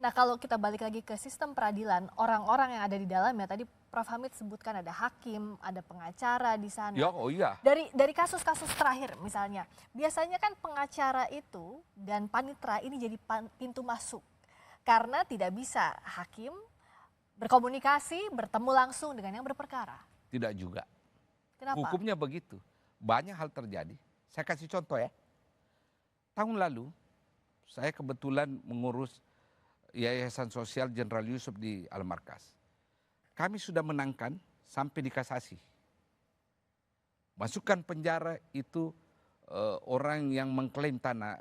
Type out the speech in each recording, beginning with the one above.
Nah, kalau kita balik lagi ke sistem peradilan, orang-orang yang ada di dalamnya tadi Prof. Hamid sebutkan ada hakim, ada pengacara di Ya, sana. oh iya. Dari kasus-kasus terakhir misalnya, biasanya kan pengacara itu dan panitera ini jadi pintu masuk. Karena tidak bisa hakim berkomunikasi, bertemu langsung dengan yang berperkara. Tidak juga. Kenapa? Hukumnya begitu. Banyak hal terjadi. Saya kasih contoh ya. Tahun lalu, saya kebetulan mengurus Yayasan Sosial Jenderal Yusuf di Al-Markas. Kami sudah menangkan sampai di kasasi. Masukkan penjara itu orang yang mengklaim tanah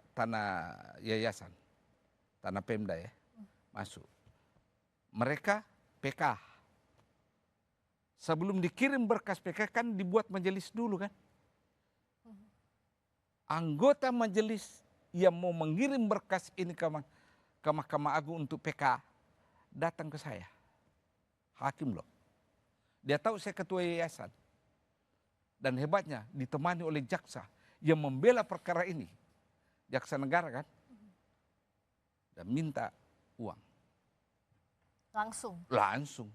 yayasan, tanah Pemda ya, masuk. Mereka PK. Sebelum dikirim berkas PK kan dibuat majelis dulu kan. Anggota majelis yang mau mengirim berkas ini ke Mahkamah Agung untuk PK datang ke saya. Hakim loh. Dia tahu saya ketua yayasan. Dan hebatnya ditemani oleh jaksa yang membela perkara ini. Jaksa negara kan. Dan minta uang. Langsung.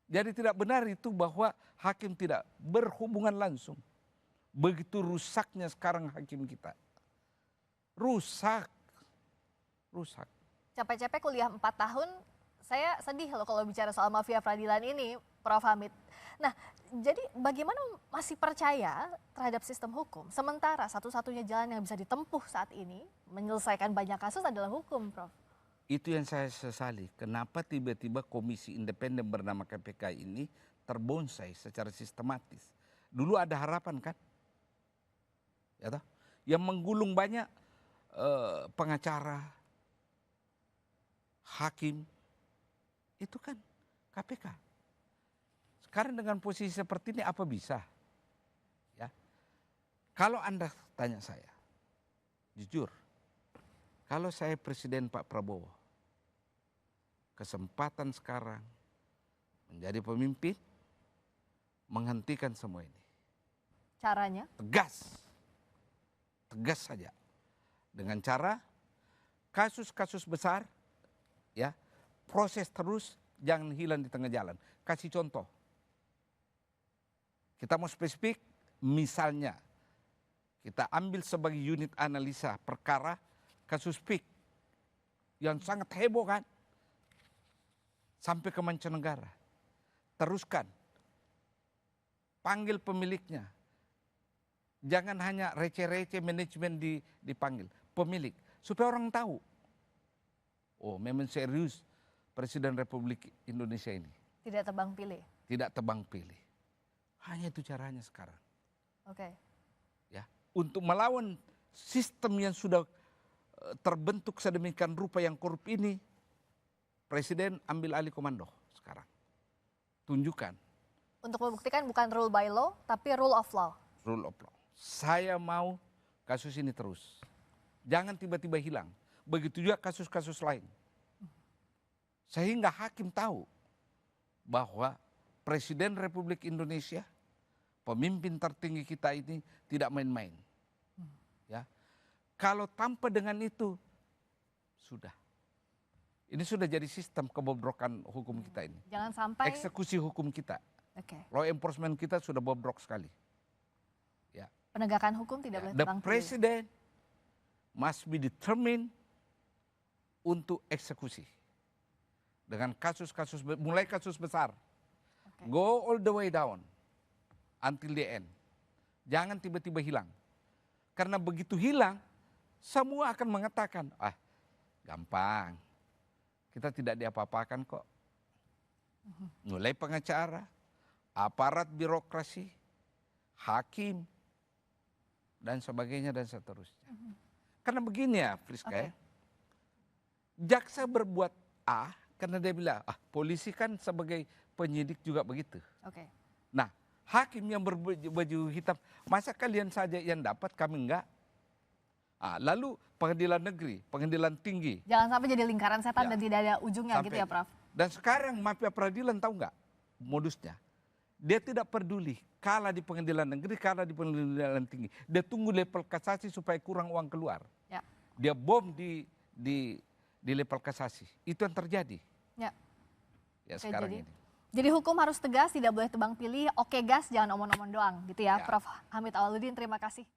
Jadi tidak benar itu bahwa hakim tidak berhubungan langsung. Begitu rusaknya sekarang hakim kita. Rusak. Capek-capek kuliah 4 tahun, saya sedih loh kalau bicara soal mafia peradilan ini, Prof. Hamid. Nah, jadi bagaimana masih percaya terhadap sistem hukum? Sementara satu-satunya jalan yang bisa ditempuh saat ini, menyelesaikan banyak kasus adalah hukum, Prof. Itu yang saya sesali. Kenapa tiba-tiba komisi independen bernama KPK ini terbonsai secara sistematis. Dulu ada harapan kan? Ya toh? Yang menggulung banyak pengacara, hakim, itu kan KPK. Sekarang dengan posisi seperti ini apa bisa? Ya. Kalau Anda tanya saya, jujur, kalau saya Presiden Pak Prabowo, kesempatan sekarang menjadi pemimpin, menghentikan semua ini. Caranya? Tegas saja. Dengan cara kasus-kasus besar, ya, proses terus, jangan hilang di tengah jalan. Kasih contoh. Kita mau spesifik, misalnya kita ambil sebagai unit analisa perkara kasus PIK yang sangat heboh kan, sampai ke mancanegara. Teruskan, panggil pemiliknya. Jangan hanya receh-receh manajemen dipanggil, pemilik, supaya orang tahu. Oh, memang serius Presiden Republik Indonesia ini. Tidak tebang pilih. Tidak tebang pilih. Hanya itu caranya sekarang. Oke. Ya, untuk melawan sistem yang sudah terbentuk sedemikian rupa yang korup ini, Presiden ambil alih komando sekarang. Tunjukkan. Untuk membuktikan bukan rule by law, tapi rule of law. Rule of law. Saya mau kasus ini terus. Jangan tiba-tiba hilang. Begitu juga kasus-kasus lain. Sehingga hakim tahu bahwa Presiden Republik Indonesia, pemimpin tertinggi kita ini tidak main-main. Ya. Kalau tanpa dengan itu, sudah. Ini sudah jadi sistem kebobrokan hukum kita ini. Jangan sampai eksekusi hukum kita. Okay. Law enforcement kita sudah bobrok sekali. Ya. Penegakan hukum tidak boleh tebang pilih. The President must be determined untuk eksekusi. Dengan kasus-kasus, mulai kasus besar. Okay. Go all the way down until the end. Jangan tiba-tiba hilang. Karena begitu hilang, semua akan mengatakan, gampang. Kita tidak diapa-apakan kok. Mulai pengacara, aparat birokrasi, hakim, dan sebagainya dan seterusnya. Karena begini ya, Friska, ya. Jaksa berbuat A karena dia bilang, polisi kan sebagai penyidik juga begitu. Okay. Nah, hakim yang berbaju hitam, masa kalian saja yang dapat, kami enggak? Lalu pengadilan negeri, pengadilan tinggi. Jangan sampai jadi lingkaran setan dan tidak ada ujungnya gitu ya, Prof. Dan sekarang mafia peradilan tahu nggak modusnya? Dia tidak peduli kalah di pengadilan negeri, kalah di pengadilan tinggi. Dia tunggu level kasasi supaya kurang uang keluar. Ya. Dia bom di di level kasasi. Itu yang terjadi. Ya. Ya Oke, sekarang ini. Jadi hukum harus tegas, tidak boleh tebang pilih. Oke gas, jangan omong-omong doang gitu ya, Ya. Prof. Hamid Awaludin. Terima kasih.